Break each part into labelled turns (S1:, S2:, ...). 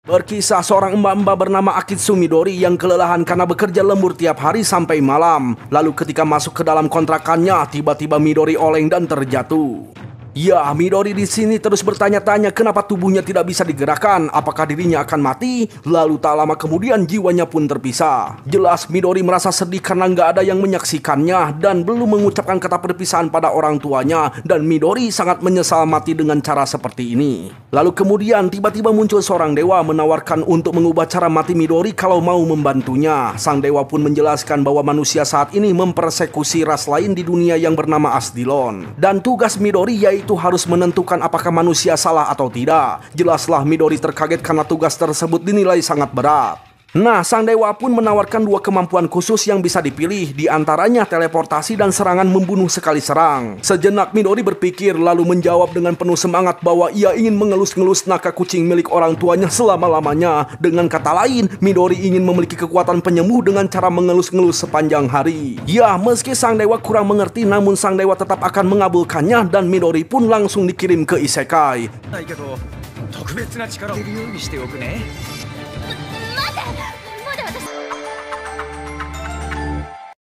S1: Berkisah seorang mbak-mbak bernama Akitsu Midori yang kelelahan karena bekerja lembur tiap hari sampai malam. Lalu ketika masuk ke dalam kontrakannya, tiba-tiba Midori oleng dan terjatuh. Ya, Midori di sini terus bertanya-tanya kenapa tubuhnya tidak bisa digerakkan, apakah dirinya akan mati? Lalu tak lama kemudian jiwanya pun terpisah. Jelas Midori merasa sedih karena nggak ada yang menyaksikannya dan belum mengucapkan kata perpisahan pada orang tuanya, dan Midori sangat menyesal mati dengan cara seperti ini. Lalu kemudian tiba-tiba muncul seorang dewa menawarkan untuk mengubah cara mati Midori kalau mau membantunya. Sang dewa pun menjelaskan bahwa manusia saat ini mempersekusi ras lain di dunia yang bernama Asdilon, dan tugas Midori yaitu harus menentukan apakah manusia salah atau tidak. Jelaslah Midori terkaget karena tugas tersebut dinilai sangat berat. Nah, sang dewa pun menawarkan dua kemampuan khusus yang bisa dipilih, di antaranya teleportasi dan serangan membunuh sekali serang. Sejenak Midori berpikir lalu menjawab dengan penuh semangat bahwa ia ingin mengelus-ngelus naga kucing milik orang tuanya selama-lamanya. Dengan kata lain, Midori ingin memiliki kekuatan penyembuh dengan cara mengelus-ngelus sepanjang hari. Ya, meski sang dewa kurang mengerti, namun sang dewa tetap akan mengabulkannya dan Midori pun langsung dikirim ke isekai.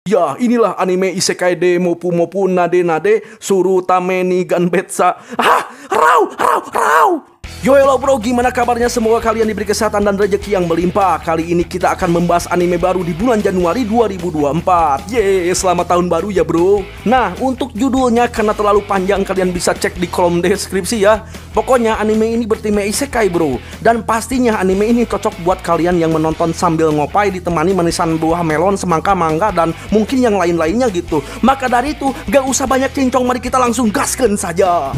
S1: Ya, inilah anime isekai de Mopu Mopu Nade Nade Suru Tameni Ganbetsa. Rau. Yo, hello bro, gimana kabarnya? Semoga kalian diberi kesehatan dan rezeki yang melimpah. Kali ini kita akan membahas anime baru di bulan Januari 2024. Yeay, selamat tahun baru ya bro. Nah, untuk judulnya karena terlalu panjang kalian bisa cek di kolom deskripsi ya. Pokoknya anime ini bertema isekai bro, dan pastinya anime ini cocok buat kalian yang menonton sambil ngopai ditemani manisan buah melon, semangka, mangga, dan mungkin yang lain-lainnya gitu. Maka dari itu, gak usah banyak cincong, mari kita langsung gaskan saja.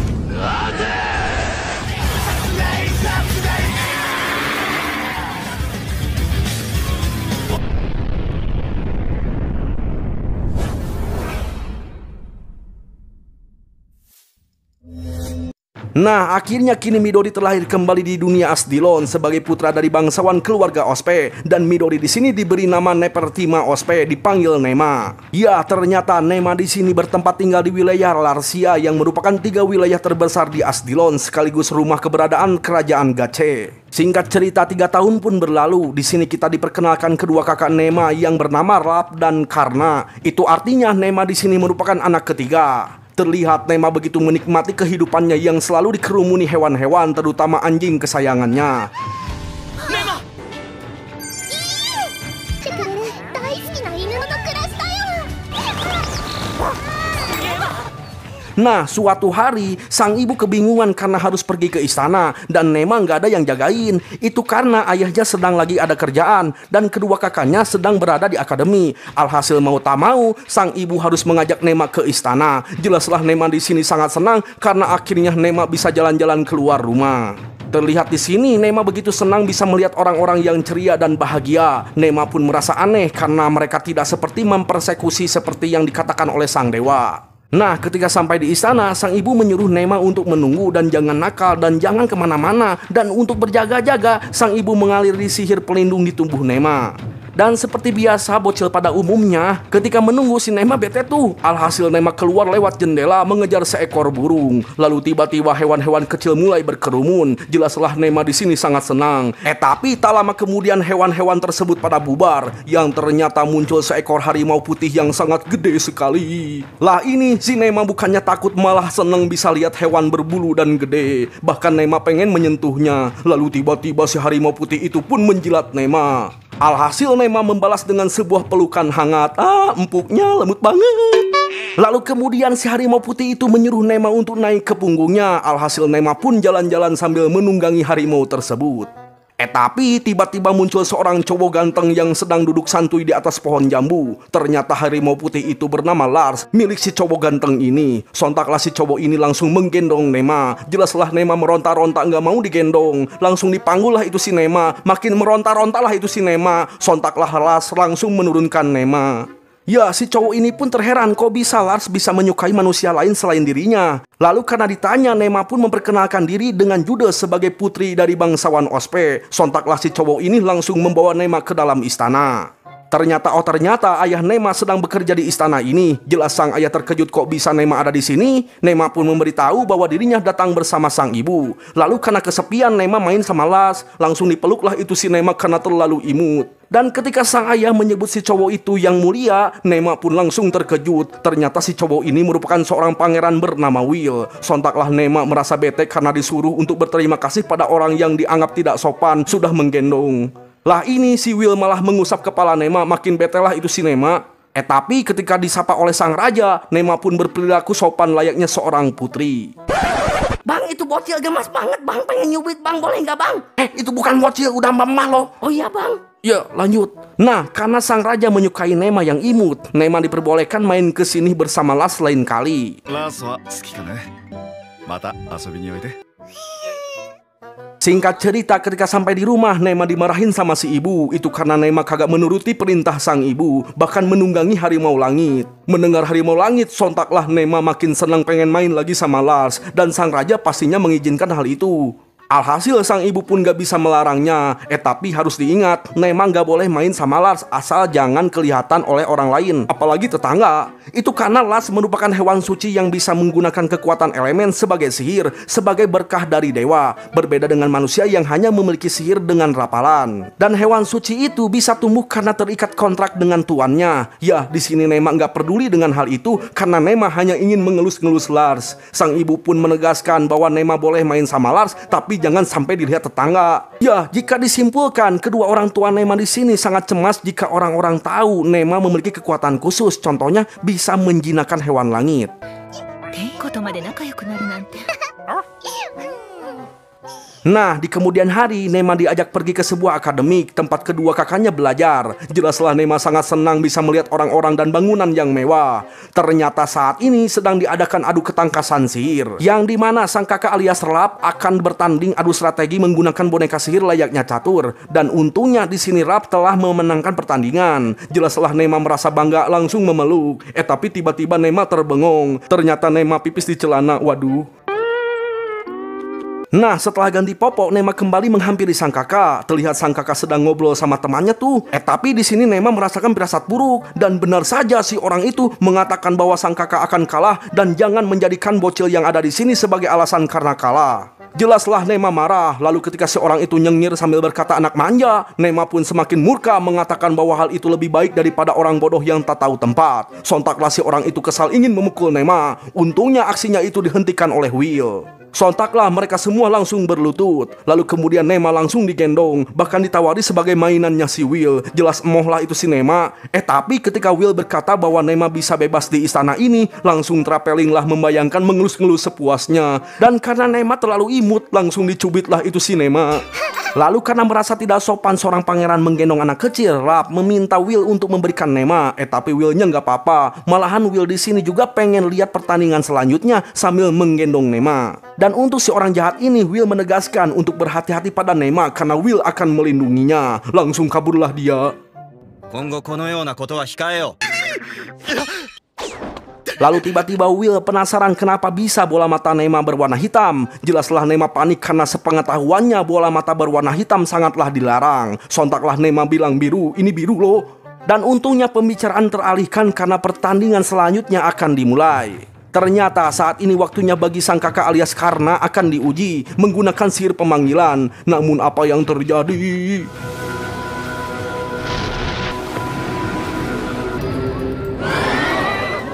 S1: Nah, akhirnya kini Midori terlahir kembali di dunia Asdilon sebagai putra dari bangsawan keluarga Ospe, dan Midori di sini diberi nama Nepertima Ospe, dipanggil Nema. Ya, ternyata Nema di sini bertempat tinggal di wilayah Larsia yang merupakan 3 wilayah terbesar di Asdilon sekaligus rumah keberadaan kerajaan Gache. Singkat cerita, 3 tahun pun berlalu. Di sini kita diperkenalkan kedua kakak Nema yang bernama Rap dan Karna. Itu artinya Nema di sini merupakan anak ketiga. Terlihat Nema begitu menikmati kehidupannya yang selalu dikerumuni hewan-hewan, terutama anjing kesayangannya. Nema! Nah, suatu hari sang ibu kebingungan karena harus pergi ke istana dan Nema nggak ada yang jagain. Itu karena ayahnya sedang lagi ada kerjaan dan kedua kakaknya sedang berada di akademi. Alhasil mau tak mau, sang ibu harus mengajak Nema ke istana. Jelaslah Nema di sini sangat senang karena akhirnya Nema bisa jalan-jalan keluar rumah. Terlihat di sini Nema begitu senang bisa melihat orang-orang yang ceria dan bahagia. Nema pun merasa aneh karena mereka tidak seperti mempersekusi seperti yang dikatakan oleh sang dewa. Nah, ketika sampai di istana, sang ibu menyuruh Nema untuk menunggu dan jangan nakal dan jangan kemana-mana. Dan untuk berjaga-jaga, sang ibu mengaliri sihir pelindung di tubuh Nema. Dan seperti biasa bocil pada umumnya, ketika menunggu si Nema bete tuh. Alhasil Nema keluar lewat jendela mengejar seekor burung. Lalu tiba-tiba hewan-hewan kecil mulai berkerumun. Jelaslah Nema di sini sangat senang. Tapi tak lama kemudian hewan-hewan tersebut pada bubar. Yang ternyata muncul seekor harimau putih yang sangat gede sekali. Lah ini si Nema bukannya takut, malah senang bisa lihat hewan berbulu dan gede. Bahkan Nema pengen menyentuhnya. Lalu tiba-tiba si harimau putih itu pun menjilat Nema. Alhasil Nema membalas dengan sebuah pelukan hangat. Empuknya lembut banget. Lalu kemudian si harimau putih itu menyuruh Nema untuk naik ke punggungnya. Alhasil Nema pun jalan-jalan sambil menunggangi harimau tersebut. Tapi tiba-tiba muncul seorang cowok ganteng yang sedang duduk santuy di atas pohon jambu. Ternyata harimau putih itu bernama Lars, milik si cowok ganteng ini. Sontaklah si cowok ini langsung menggendong Nema. Jelaslah Nema meronta-ronta nggak mau digendong. Langsung dipanggullah itu si Nema. Makin meronta-rontalah itu si Nema. Sontaklah Lars langsung menurunkan Nema. Ya, si cowok ini pun terheran kok bisa Lars bisa menyukai manusia lain selain dirinya. Lalu karena ditanya, Nema pun memperkenalkan diri dengan Jude sebagai putri dari bangsawan Ospe. Sontaklah si cowok ini langsung membawa Nema ke dalam istana. Ternyata ayah Nema sedang bekerja di istana ini. Jelas sang ayah terkejut kok bisa Nema ada di sini. Nema pun memberitahu bahwa dirinya datang bersama sang ibu. Lalu karena kesepian Nema main sama Lars. Langsung dipeluklah itu si Nema karena terlalu imut. Dan ketika sang ayah menyebut si cowok itu yang mulia, Nema pun langsung terkejut. Ternyata si cowok ini merupakan seorang pangeran bernama Will. Sontaklah Nema merasa bete karena disuruh untuk berterima kasih pada orang yang dianggap tidak sopan sudah menggendong. Lah ini si Will malah mengusap kepala Nema, makin bete lah itu si Nema. Tapi ketika disapa oleh sang raja, Nema pun berperilaku sopan layaknya seorang putri.
S2: Bang, itu bocil gemas banget bang, pengen nyubit bang, boleh nggak bang?
S1: Itu bukan bocil, udah mamah loh.
S2: Oh iya bang.
S1: Ya lanjut. Nah karena sang raja menyukai Nema yang imut, Nema diperbolehkan main ke sini bersama Lars lain kali.
S3: Lars wa suki ka ne? Mata asobi ni oite.
S1: Singkat cerita, ketika sampai di rumah, Nema dimarahin sama si ibu. Itu karena Nema kagak menuruti perintah sang ibu, bahkan menunggangi harimau langit. Mendengar harimau langit, sontaklah Nema makin senang pengen main lagi sama Lars. Dan sang raja pastinya mengizinkan hal itu. Alhasil sang ibu pun gak bisa melarangnya. Tapi harus diingat, Nema gak boleh main sama Lars asal jangan kelihatan oleh orang lain, apalagi tetangga. Itu karena Lars merupakan hewan suci yang bisa menggunakan kekuatan elemen sebagai sihir, sebagai berkah dari dewa. Berbeda dengan manusia yang hanya memiliki sihir dengan rapalan. Dan hewan suci itu bisa tumbuh karena terikat kontrak dengan tuannya. Ya, di sini Nema gak peduli dengan hal itu karena Nema hanya ingin mengelus-ngelus Lars. Sang ibu pun menegaskan bahwa Nema boleh main sama Lars, tapi jangan sampai dilihat tetangga. Ya, jika disimpulkan, kedua orang tua Nema di sini sangat cemas jika orang-orang tahu Nema memiliki kekuatan khusus. Contohnya bisa menjinakkan hewan langit. Nah, di kemudian hari, Nema diajak pergi ke sebuah akademik, tempat kedua kakaknya belajar. Jelaslah Nema sangat senang bisa melihat orang-orang dan bangunan yang mewah. Ternyata saat ini sedang diadakan adu ketangkasan sihir, yang dimana sang kakak alias Rap akan bertanding adu strategi menggunakan boneka sihir layaknya catur. Dan untungnya di sini Rap telah memenangkan pertandingan. Jelaslah Nema merasa bangga langsung memeluk. Tapi tiba-tiba Nema terbengong. Ternyata Nema pipis di celana, waduh. Nah, setelah ganti popok, Nema kembali menghampiri sang kakak. Terlihat sang kakak sedang ngobrol sama temannya tuh. Tapi di sini Nema merasakan firasat buruk. Dan benar saja si orang itu mengatakan bahwa sang kakak akan kalah dan jangan menjadikan bocil yang ada di sini sebagai alasan karena kalah. Jelaslah Nema marah. Lalu ketika si orang itu nyengir sambil berkata anak manja, Nema pun semakin murka mengatakan bahwa hal itu lebih baik daripada orang bodoh yang tak tahu tempat. Sontaklah si orang itu kesal ingin memukul Nema. Untungnya aksinya itu dihentikan oleh Will. Sontaklah mereka semua langsung berlutut. Lalu kemudian Nema langsung digendong, bahkan ditawari sebagai mainannya si Will. Jelas emohlah itu si Nema. Tapi ketika Will berkata bahwa Nema bisa bebas di istana ini, langsung terapelinglah membayangkan mengelus-ngelus sepuasnya. Dan karena Nema terlalu imut, langsung dicubitlah itu si Nema. Lalu karena merasa tidak sopan seorang pangeran menggendong anak kecil, Rap meminta Will untuk memberikan Nema. Tapi Willnya nggak apa-apa. Malahan Will di sini juga pengen lihat pertandingan selanjutnya sambil menggendong Nema. Dan untuk si orang jahat ini, Will menegaskan untuk berhati-hati pada Nema karena Will akan melindunginya. Langsung kaburlah dia. Lalu tiba-tiba Will penasaran kenapa bisa bola mata Nema berwarna hitam. Jelaslah Nema panik karena sepengetahuannya bola mata berwarna hitam sangatlah dilarang. Sontaklah Nema bilang biru, ini biru loh. Dan untungnya pembicaraan teralihkan karena pertandingan selanjutnya akan dimulai. Ternyata saat ini waktunya bagi sang kakak alias Karna akan diuji menggunakan sihir pemanggilan. Namun apa yang terjadi?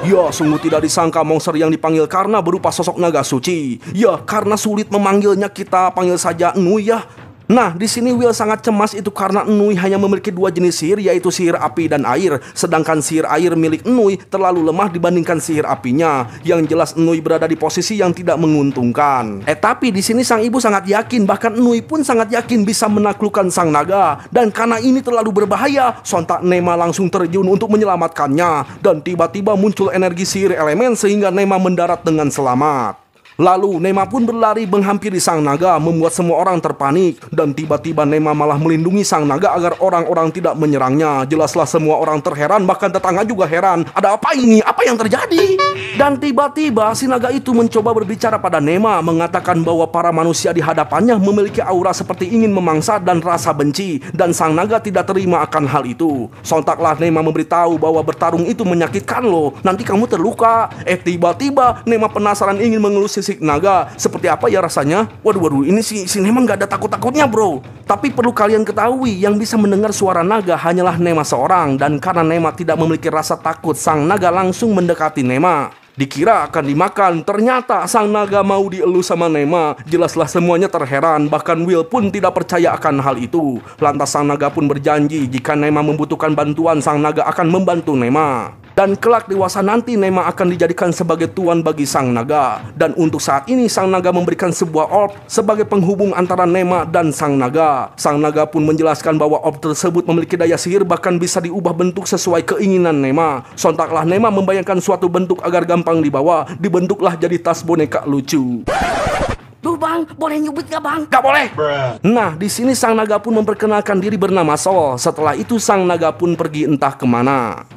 S1: Ya, sungguh tidak disangka monster yang dipanggil Karna berupa sosok naga suci. Ya, karena sulit memanggilnya, kita panggil saja Nui ya. Nah, di sini Will sangat cemas itu karena Nui hanya memiliki dua jenis sihir, yaitu sihir api dan air. Sedangkan sihir air milik Nui terlalu lemah dibandingkan sihir apinya. Yang jelas Nui berada di posisi yang tidak menguntungkan. Tapi di sini sang ibu sangat yakin, bahkan Nui pun sangat yakin bisa menaklukkan sang naga. Dan karena ini terlalu berbahaya, sontak Nema langsung terjun untuk menyelamatkannya. Dan tiba-tiba muncul energi sihir elemen sehingga Nema mendarat dengan selamat. Lalu Nema pun berlari menghampiri sang naga, membuat semua orang terpanik. Dan tiba-tiba Nema malah melindungi sang naga agar orang-orang tidak menyerangnya. Jelaslah semua orang terheran, bahkan tetangga juga heran. Ada apa ini? Apa yang terjadi? Dan tiba-tiba si naga itu mencoba berbicara pada Nema, mengatakan bahwa para manusia di hadapannya memiliki aura seperti ingin memangsa dan rasa benci. Dan sang naga tidak terima akan hal itu. Sontaklah Nema memberitahu bahwa bertarung itu menyakitkan loh, nanti kamu terluka. Tiba-tiba Nema penasaran ingin mengelus sisik naga. Seperti apa ya rasanya? Waduh, ini si Nema nggak ada takut-takutnya bro. Tapi perlu kalian ketahui, yang bisa mendengar suara naga hanyalah Nema seorang. Dan karena Nema tidak memiliki rasa takut, sang naga langsung mendekati Nema. Dikira akan dimakan, ternyata sang naga mau dielus sama Nema. Jelaslah semuanya terheran, bahkan Will pun tidak percaya akan hal itu. Lantas sang naga pun berjanji jika Nema membutuhkan bantuan, sang naga akan membantu Nema. Dan kelak dewasa nanti Nema akan dijadikan sebagai tuan bagi sang naga. Dan untuk saat ini sang naga memberikan sebuah orb sebagai penghubung antara Nema dan sang naga. Sang naga pun menjelaskan bahwa orb tersebut memiliki daya sihir, bahkan bisa diubah bentuk sesuai keinginan Nema. Sontaklah Nema membayangkan suatu bentuk agar gampang dibawa. Dibentuklah jadi tas boneka lucu.
S2: Duh bang, boleh nyubit gak bang?
S1: Gak boleh. Nah, di sini sang naga pun memperkenalkan diri bernama Sol. Setelah itu sang naga pun pergi entah kemana.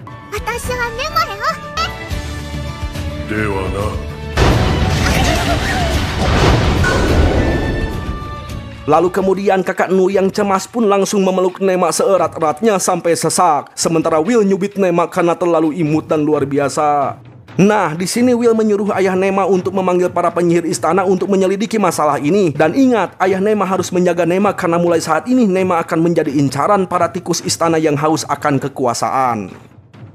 S1: Lalu kemudian kakak Nu yang cemas pun langsung memeluk Nema seerat-eratnya sampai sesak. Sementara Will nyubit Nema karena terlalu imut dan luar biasa. Nah, di sini Will menyuruh ayah Nema untuk memanggil para penyihir istana untuk menyelidiki masalah ini. Dan ingat, ayah Nema harus menjaga Nema karena mulai saat ini Nema akan menjadi incaran para tikus istana yang haus akan kekuasaan.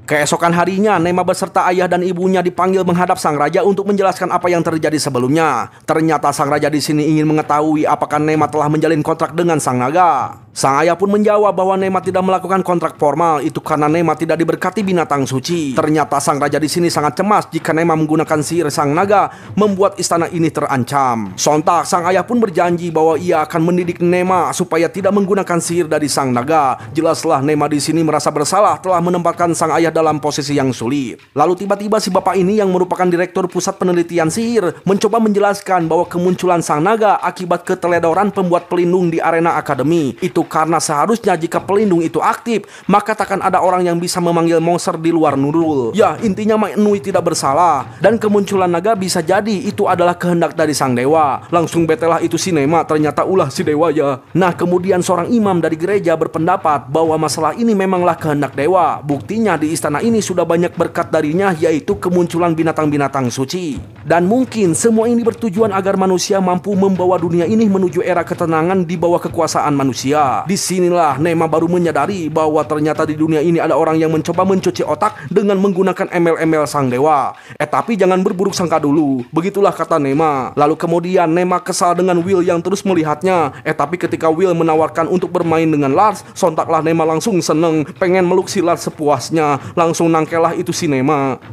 S1: Keesokan harinya, Nema beserta ayah dan ibunya dipanggil menghadap sang raja untuk menjelaskan apa yang terjadi sebelumnya. Ternyata sang raja di sini ingin mengetahui apakah Nema telah menjalin kontrak dengan sang naga. Sang ayah pun menjawab bahwa Nema tidak melakukan kontrak formal, itu karena Nema tidak diberkati binatang suci. Ternyata sang raja di sini sangat cemas jika Nema menggunakan sihir sang naga, membuat istana ini terancam. Sontak sang ayah pun berjanji bahwa ia akan mendidik Nema supaya tidak menggunakan sihir dari sang naga. Jelaslah Nema di sini merasa bersalah telah menempatkan sang ayah dalam posisi yang sulit. Lalu tiba-tiba si bapak ini yang merupakan direktur pusat penelitian sihir mencoba menjelaskan bahwa kemunculan sang naga akibat keteledoran pembuat pelindung di arena akademi. Itu karena seharusnya jika pelindung itu aktif, maka takkan ada orang yang bisa memanggil monster di luar Nurul. Ya, intinya Mak Nui tidak bersalah. Dan kemunculan naga bisa jadi itu adalah kehendak dari sang dewa. Langsung betelah itu si Nema, ternyata ulah si dewa ya. Nah, kemudian seorang imam dari gereja berpendapat bahwa masalah ini memanglah kehendak dewa. Buktinya di istana ini sudah banyak berkat darinya, yaitu kemunculan binatang-binatang suci. Dan mungkin semua ini bertujuan agar manusia mampu membawa dunia ini menuju era ketenangan di bawah kekuasaan manusia. Disinilah Nema baru menyadari bahwa ternyata di dunia ini ada orang yang mencoba mencuci otak dengan menggunakan embel-embel sang dewa. Tapi jangan berburuk sangka dulu. Begitulah kata Nema. Lalu kemudian Nema kesal dengan Will yang terus melihatnya. Tapi ketika Will menawarkan untuk bermain dengan Lars, sontaklah Nema langsung seneng, pengen meluk si Lars sepuasnya. Langsung nangkelah itu si Nema.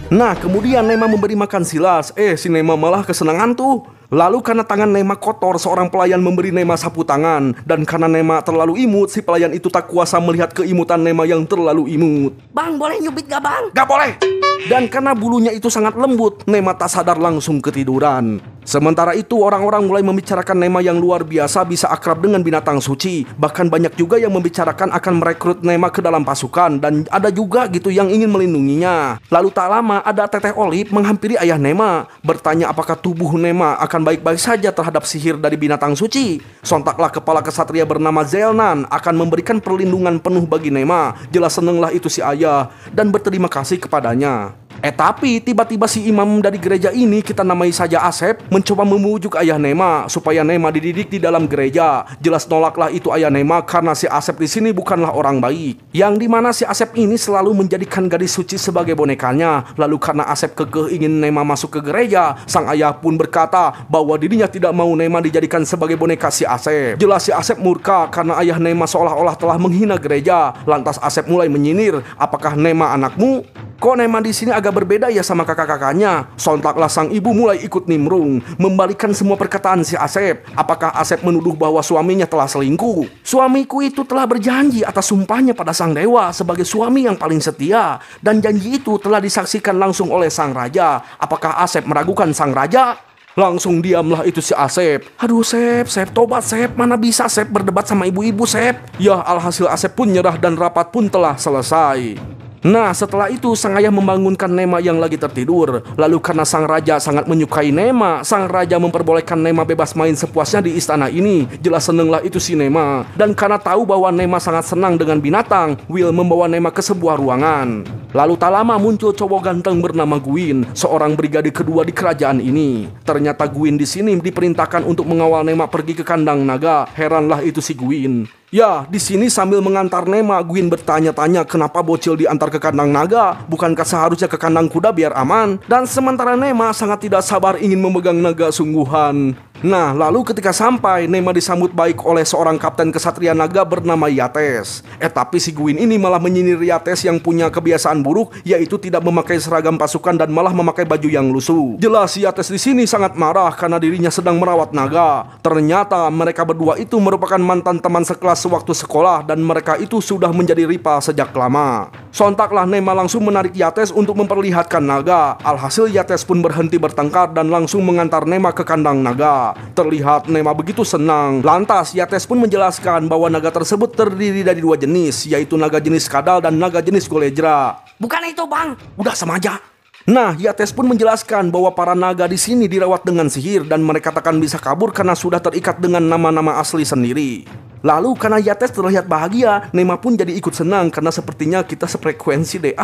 S1: Nah, kemudian Nema memberi makan si Lars. Si Nema malah kesenangan tuh. Lalu karena tangan Nema kotor, seorang pelayan memberi Nema sapu tangan. Dan karena Nema terlalu imut, si pelayan itu tak kuasa melihat keimutan Nema yang terlalu imut.
S2: Bang, boleh nyubit gak bang?
S1: Gak boleh! Dan karena bulunya itu sangat lembut, Nema tak sadar langsung ketiduran. Sementara itu orang-orang mulai membicarakan Nema yang luar biasa bisa akrab dengan binatang suci. Bahkan banyak juga yang membicarakan akan merekrut Nema ke dalam pasukan. Dan ada juga gitu yang ingin melindunginya. Lalu tak lama ada Teteh Olive menghampiri ayah Nema, bertanya apakah tubuh Nema akan baik-baik saja terhadap sihir dari binatang suci. Sontaklah kepala kesatria bernama Zelnan akan memberikan perlindungan penuh bagi Nema. Jelas senenglah itu si ayah dan berterima kasih kepadanya. Tapi tiba-tiba si imam dari gereja ini, kita namai saja Asep, mencoba memujuk ayah Nema supaya Nema dididik di dalam gereja. Jelas nolaklah itu ayah Nema karena si Asep di sini bukanlah orang baik. Yang dimana si Asep ini selalu menjadikan gadis suci sebagai bonekanya. Lalu karena Asep kekeh ingin Nema masuk ke gereja, sang ayah pun berkata bahwa dirinya tidak mau Nema dijadikan sebagai boneka si Asep. Jelas si Asep murka karena ayah Nema seolah-olah telah menghina gereja. Lantas Asep mulai menyindir, apakah Nema anakmu? Kok Nema di sini agak berbeda ya sama kakak-kakaknya? Sontaklah sang ibu mulai ikut nimbrung, membalikan semua perkataan si Asep. Apakah Asep menuduh bahwa suaminya telah selingkuh? Suamiku itu telah berjanji atas sumpahnya pada sang dewa sebagai suami yang paling setia. Dan janji itu telah disaksikan langsung oleh sang raja. Apakah Asep meragukan sang raja? Langsung diamlah itu si Asep. Aduh Sep, tobat Sep. Mana bisa Sep berdebat sama ibu-ibu Sep? Ya alhasil Asep pun nyerah dan rapat pun telah selesai. Nah setelah itu sang ayah membangunkan Nema yang lagi tertidur. Lalu karena sang raja sangat menyukai Nema, sang raja memperbolehkan Nema bebas main sepuasnya di istana ini. Jelas senenglah itu si Nema. Dan karena tahu bahwa Nema sangat senang dengan binatang, Will membawa Nema ke sebuah ruangan. Lalu tak lama muncul cowok ganteng bernama Gwyn, seorang brigadir kedua di kerajaan ini. Ternyata Gwyn di sini diperintahkan untuk mengawal Nema pergi ke kandang naga. Heranlah itu si Gwyn. Ya, di sini sambil mengantar Nema, Gwyn bertanya-tanya kenapa bocil diantar ke kandang naga. Bukankah seharusnya ke kandang kuda biar aman? Dan sementara Nema sangat tidak sabar ingin memegang naga sungguhan. Nah, lalu ketika sampai, Nema disambut baik oleh seorang kapten kesatria naga bernama Yates. Tapi si Gwyn ini malah menyindir Yates yang punya kebiasaan buruk, yaitu tidak memakai seragam pasukan dan malah memakai baju yang lusuh. Jelas Yates di sini sangat marah karena dirinya sedang merawat naga. Ternyata mereka berdua itu merupakan mantan teman sekelas sewaktu sekolah dan mereka itu sudah menjadi rival sejak lama. Sontaklah Nema langsung menarik Yates untuk memperlihatkan naga. Alhasil Yates pun berhenti bertengkar dan langsung mengantar Nema ke kandang naga. Terlihat Nema begitu senang. Lantas Yates pun menjelaskan bahwa naga tersebut terdiri dari dua jenis, yaitu naga jenis kadal dan naga jenis golejra.
S2: Bukan itu bang.
S1: Udah sama aja. Nah, Yates pun menjelaskan bahwa para naga di sini dirawat dengan sihir dan mereka takkan bisa kabur karena sudah terikat dengan nama-nama asli sendiri. Lalu karena Yates terlihat bahagia, Nema pun jadi ikut senang karena sepertinya kita sefrekuensi deh.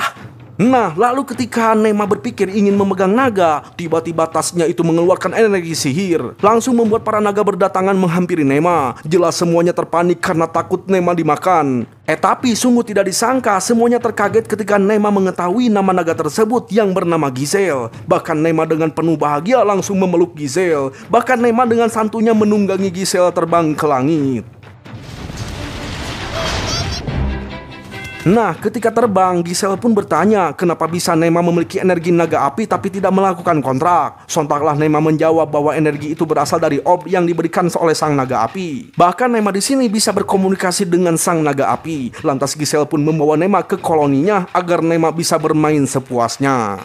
S1: Nah, lalu ketika Nema berpikir ingin memegang naga, tiba-tiba tasnya itu mengeluarkan energi sihir. Langsung membuat para naga berdatangan menghampiri Nema. Jelas semuanya terpanik karena takut Nema dimakan. Tapi sungguh tidak disangka, semuanya terkaget ketika Nema mengetahui nama naga tersebut yang bernama Giselle. Bahkan Nema dengan penuh bahagia langsung memeluk Giselle. Bahkan Nema dengan santunya menunggangi Giselle terbang ke langit. Nah, ketika terbang, Giselle pun bertanya kenapa bisa Nema memiliki energi naga api tapi tidak melakukan kontrak. Sontaklah Nema menjawab bahwa energi itu berasal dari orb yang diberikan oleh sang naga api. Bahkan Nema di sini bisa berkomunikasi dengan sang naga api. Lantas Giselle pun membawa Nema ke koloninya agar Nema bisa bermain sepuasnya.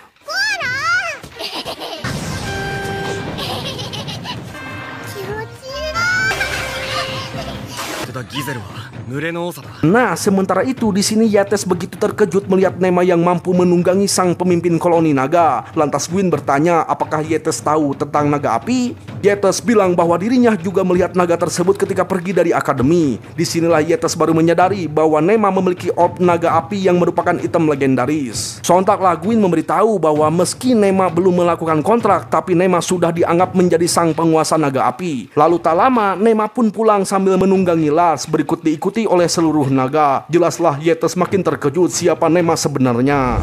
S1: Nah, sementara itu di sini Yates begitu terkejut melihat Nema yang mampu menunggangi sang pemimpin koloni naga. Lantas Gwyn bertanya apakah Yates tahu tentang naga api. Yates bilang bahwa dirinya juga melihat naga tersebut ketika pergi dari akademi. Disinilah Yates baru menyadari bahwa Nema memiliki orb naga api yang merupakan item legendaris. Sontaklah Gwyn memberitahu bahwa meski Nema belum melakukan kontrak, tapi Nema sudah dianggap menjadi sang penguasa naga api. Lalu tak lama Nema pun pulang sambil menunggangi Lars, berikut diikuti oleh seluruh naga. Jelaslah Yates makin terkejut siapa Nema sebenarnya.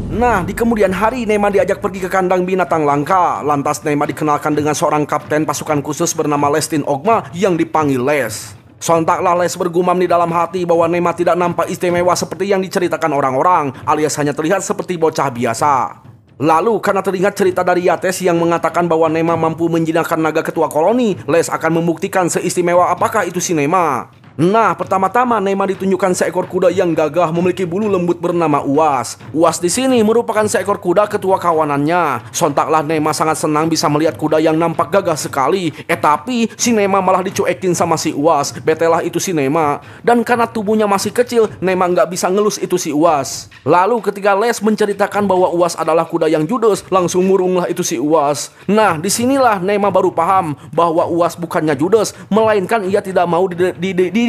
S1: Nah, di kemudian hari Nema diajak pergi ke kandang binatang langka. Lantas Nema dikenalkan dengan seorang kapten pasukan khusus bernama Lestin Ogma yang dipanggil Les. Sontaklah Les bergumam di dalam hati bahwa Nema tidak nampak istimewa seperti yang diceritakan orang-orang, alias hanya terlihat seperti bocah biasa. Lalu karena teringat cerita dari Yates yang mengatakan bahwa Nema mampu menjinakkan naga ketua koloni, Les akan membuktikan seistimewa apakah itu si Nema. Nah, pertama-tama Nema ditunjukkan seekor kuda yang gagah memiliki bulu lembut bernama Uas. Uas di sini merupakan seekor kuda ketua kawanannya. Sontaklah Nema sangat senang bisa melihat kuda yang nampak gagah sekali. Tapi si Nema malah dicuekin sama si Uas. Betelah itu si Nema. Dan karena tubuhnya masih kecil, Nema nggak bisa ngelus itu si Uas. Lalu ketika Les menceritakan bahwa Uas adalah kuda yang judes, langsung murunglah itu si Uas. Nah, disinilah Nema baru paham bahwa Uas bukannya judes, melainkan ia tidak mau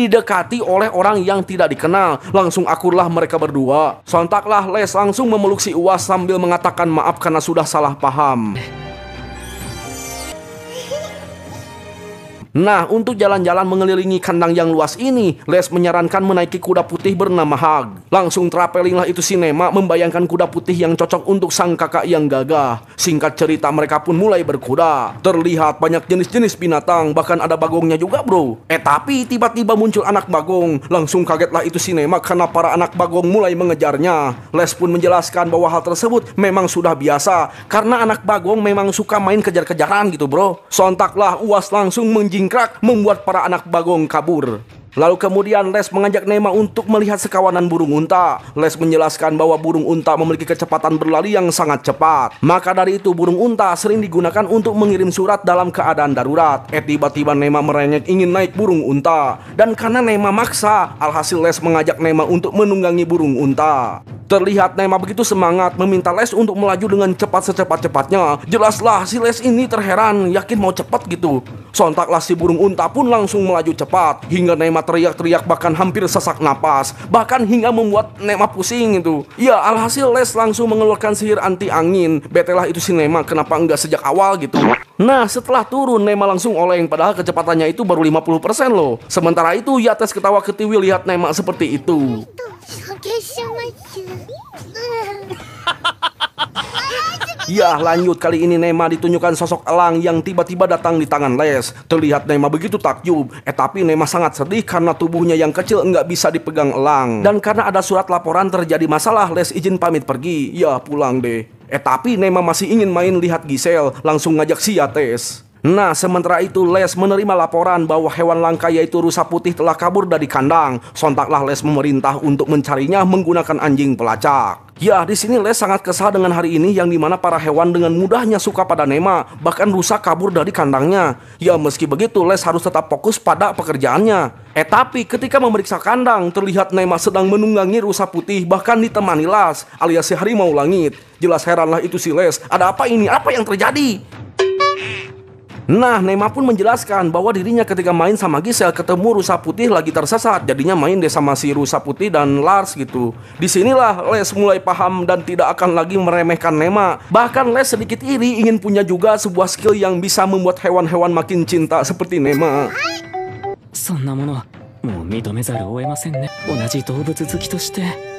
S1: didekati oleh orang yang tidak dikenal. Langsung akurlah mereka berdua. Sontaklah Les langsung memeluk si Uas sambil mengatakan maaf karena sudah salah paham. Nah, untuk jalan-jalan mengelilingi kandang yang luas ini, Les menyarankan menaiki kuda putih bernama Hag. Langsung travelinglah itu si Nema membayangkan kuda putih yang cocok untuk sang kakak yang gagah. Singkat cerita mereka pun mulai berkuda. Terlihat banyak jenis-jenis binatang, bahkan ada bagongnya juga bro. Tapi tiba-tiba muncul anak bagong. Langsung kagetlah itu si Nema karena para anak bagong mulai mengejarnya. Les pun menjelaskan bahwa hal tersebut memang sudah biasa, karena anak bagong memang suka main kejar-kejaran gitu bro. Sontaklah UAS langsung menjingkrak membuat para anak bagong kabur. Lalu kemudian Les mengajak Nema untuk melihat sekawanan burung unta. Les menjelaskan bahwa burung unta memiliki kecepatan berlari yang sangat cepat. Maka dari itu burung unta sering digunakan untuk mengirim surat dalam keadaan darurat. Tiba-tiba Nema merengek ingin naik burung unta. Dan karena Nema maksa, alhasil Les mengajak Nema untuk menunggangi burung unta. Terlihat Nema begitu semangat meminta Les untuk melaju dengan cepat secepat-cepatnya. Jelaslah si Les ini terheran, yakin mau cepat gitu. Sontaklah si burung unta pun langsung melaju cepat, hingga Nema teriak-teriak bahkan hampir sesak napas, bahkan hingga membuat Nema pusing itu. Ya alhasil Les langsung mengeluarkan sihir anti angin. Betelah itu si Nema, kenapa enggak sejak awal gitu. Nah setelah turun Nema langsung oleng, padahal kecepatannya itu baru 50% loh. Sementara itu Yates ketawa ketiwi lihat Nema seperti itu. Ya lanjut, kali ini Nema ditunjukkan sosok elang yang tiba-tiba datang di tangan Les. Terlihat Nema begitu takjub, tapi Nema sangat sedih karena tubuhnya yang kecil nggak bisa dipegang elang. Dan karena ada surat laporan terjadi masalah, Les izin pamit pergi. Ya pulang deh. Tapi Nema masih ingin main lihat Giselle, langsung ngajak si Yates. Nah sementara itu Les menerima laporan bahwa hewan langka yaitu rusa putih telah kabur dari kandang. Sontaklah Les memerintah untuk mencarinya menggunakan anjing pelacak. Ya di sini Les sangat kesal dengan hari ini yang dimana para hewan dengan mudahnya suka pada Nema, bahkan rusa kabur dari kandangnya. Ya meski begitu Les harus tetap fokus pada pekerjaannya. Tapi ketika memeriksa kandang terlihat Nema sedang menunggangi rusa putih, bahkan ditemani Las alias si harimau langit. Jelas heranlah itu si Les, ada apa ini? Apa yang terjadi? Nah, Nema pun menjelaskan bahwa dirinya ketika main sama Giselle ketemu rusa putih lagi tersesat. Jadinya main deh sama si rusa putih dan Lars gitu. Disinilah Les mulai paham dan tidak akan lagi meremehkan Nema. Bahkan Les sedikit iri ingin punya juga sebuah skill yang bisa membuat hewan-hewan makin cinta seperti Nema.
S4: そんなものはもう認めざるを得ませんね。同じ動物好きとして。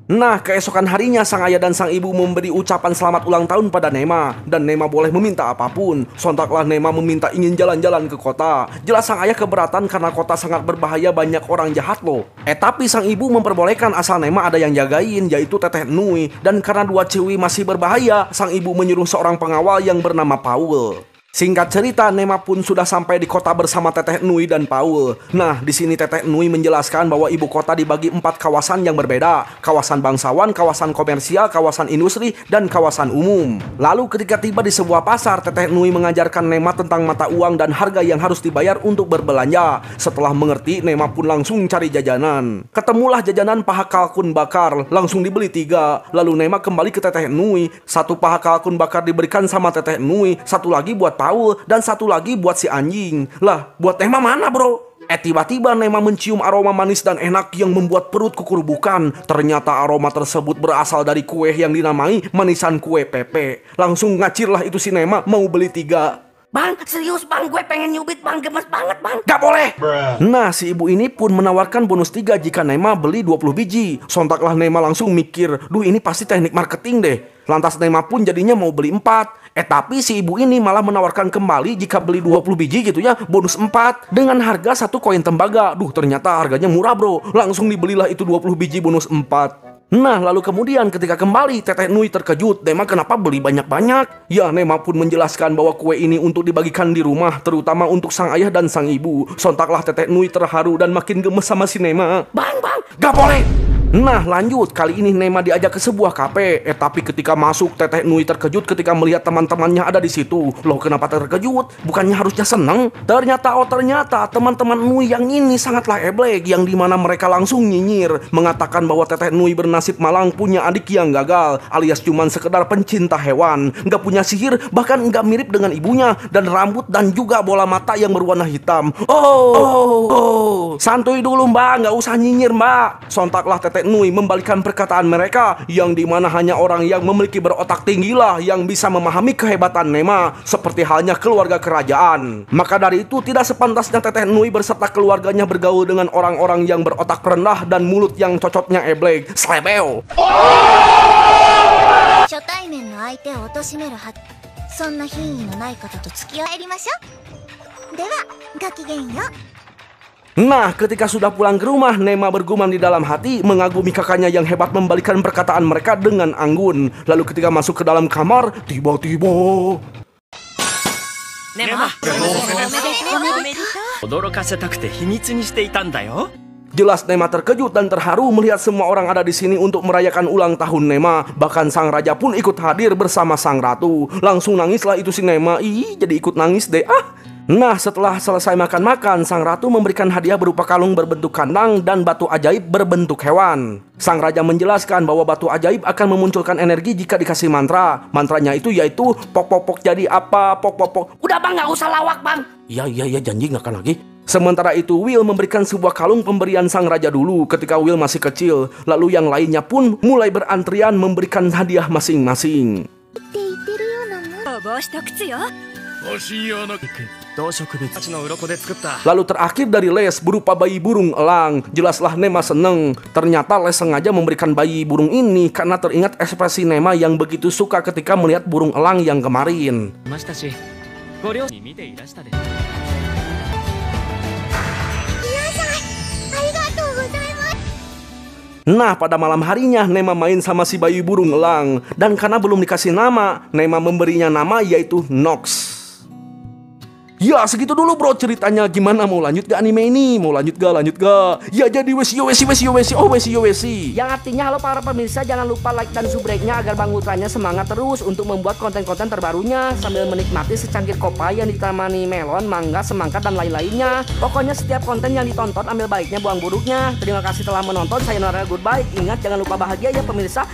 S1: Nah, keesokan harinya sang ayah dan sang ibu memberi ucapan selamat ulang tahun pada Nema. Dan Nema boleh meminta apapun. Sontaklah Nema meminta ingin jalan-jalan ke kota. Jelas sang ayah keberatan karena kota sangat berbahaya, banyak orang jahat loh. Tapi sang ibu memperbolehkan asal Nema ada yang jagain, yaitu Teteh Nui. Dan karena dua cewek masih berbahaya, sang ibu menyuruh seorang pengawal yang bernama Paul. Singkat cerita, Nema pun sudah sampai di kota bersama Teteh Nui dan Paul. Nah, di sini Teteh Nui menjelaskan bahwa ibu kota dibagi 4 kawasan yang berbeda. Kawasan bangsawan, kawasan komersial, kawasan industri, dan kawasan umum. Lalu ketika tiba di sebuah pasar, Teteh Nui mengajarkan Nema tentang mata uang dan harga yang harus dibayar untuk berbelanja. Setelah mengerti, Nema pun langsung cari jajanan. Ketemulah jajanan paha kalkun bakar, langsung dibeli 3. Lalu Nema kembali ke Teteh Nui. 1 paha kalkun bakar diberikan sama Teteh Nui, 1 lagi buat Paul, dan 1 lagi buat si anjing. Lah, buat Nema mana bro? Tiba-tiba Nema mencium aroma manis dan enak yang membuat perut kukurbukan. Ternyata aroma tersebut berasal dari kue yang dinamai manisan kue Pepe. Langsung ngacirlah itu si Nema mau beli 3.
S2: Bang, serius bang, gue pengen nyubit bang, gemes banget bang.
S1: Gak boleh. Nah, si ibu ini pun menawarkan bonus 3 jika Nema beli 20 biji. Sontaklah Nema langsung mikir, duh ini pasti teknik marketing deh. Lantas Nema pun jadinya mau beli 4. Tapi si ibu ini malah menawarkan kembali jika beli 20 biji gitu ya, bonus 4 dengan harga 1 koin tembaga. Duh, ternyata harganya murah bro. Langsung dibelilah itu 20 biji bonus 4. Nah, lalu kemudian ketika kembali, Teteh Nui terkejut. Nema kenapa beli banyak-banyak? Ya, Nema pun menjelaskan bahwa kue ini untuk dibagikan di rumah, terutama untuk sang ayah dan sang ibu. Sontaklah Teteh Nui terharu dan makin gemes sama si Nema.
S2: Bang,
S1: Gak boleh! Nah lanjut, kali ini Nema diajak ke sebuah kafe. Tapi ketika masuk, Teteh Nui terkejut ketika melihat teman-temannya ada di situ. Loh, kenapa terkejut? Bukannya harusnya senang? Ternyata teman-teman Nui yang ini sangatlah eblek, yang dimana mereka langsung nyinyir, mengatakan bahwa Teteh Nui bernasib malang, punya adik yang gagal, alias cuman sekedar pencinta hewan, nggak punya sihir, bahkan nggak mirip dengan ibunya, dan rambut dan juga bola mata yang berwarna hitam. Oh, santuy dulu mbak, nggak usah nyinyir mbak. Sontaklah Teteh Teteh Nui membalikan perkataan mereka, yang dimana hanya orang yang memiliki berotak tinggilah yang bisa memahami kehebatan Nema, seperti halnya keluarga kerajaan. Maka dari itu tidak sepantasnya Teteh Nui berserta keluarganya bergaul dengan orang-orang yang berotak rendah dan mulut yang cocotnya eblek. Slebeo.
S5: 初対面の相手を貶めるはず。そんな品位のない方と付き合いましょう。ではごきげんよう。
S1: Nah, ketika sudah pulang ke rumah, Nema bergumam di dalam hati, mengagumi kakaknya yang hebat membalikan perkataan mereka dengan anggun. Lalu ketika masuk ke dalam kamar, tiba-tiba...
S6: Nema, 驚かせたくて秘密にしていたんだよ。
S1: Jelas Nema terkejut dan terharu melihat semua orang ada di sini untuk merayakan ulang tahun Nema. Bahkan sang raja pun ikut hadir bersama sang ratu. Langsung nangislah itu si Nema. Ih, jadi ikut nangis deh. Nah, setelah selesai makan-makan, sang ratu memberikan hadiah berupa kalung berbentuk kandang dan batu ajaib berbentuk hewan. Sang raja menjelaskan bahwa batu ajaib akan memunculkan energi jika dikasih mantra. Mantranya itu yaitu pok-pok-pok jadi apa, pok-pok-pok.
S2: Udah bang, nggak usah lawak bang.
S1: Iya, janji nggak akan lagi. Sementara itu Will memberikan sebuah kalung pemberian sang raja dulu ketika Will masih kecil. Lalu yang lainnya pun mulai berantrian memberikan hadiah masing-masing. Lalu terakhir dari Les berupa bayi burung elang. Jelaslah Nema seneng. Ternyata Les sengaja memberikan bayi burung ini karena teringat ekspresi Nema yang begitu suka ketika melihat burung elang yang kemarin. Nah, pada malam harinya Nema main sama si bayi burung elang. Dan karena belum dikasih nama, Nema memberinya nama yaitu Nox. Ya segitu dulu bro ceritanya. Gimana, mau lanjut gak anime ini? Mau lanjut gak? Ya jadi wesi.
S2: Yang artinya halo para pemirsa, jangan lupa like dan subrek-nya agar Bang Ultranya semangat terus untuk membuat konten-konten terbarunya sambil menikmati secangkir kopi yang ditemani melon, mangga, semangka dan lain-lainnya. Pokoknya setiap konten yang ditonton ambil baiknya buang buruknya. Terima kasih telah menonton. Saya Nora, goodbye. Ingat jangan lupa bahagia ya pemirsa.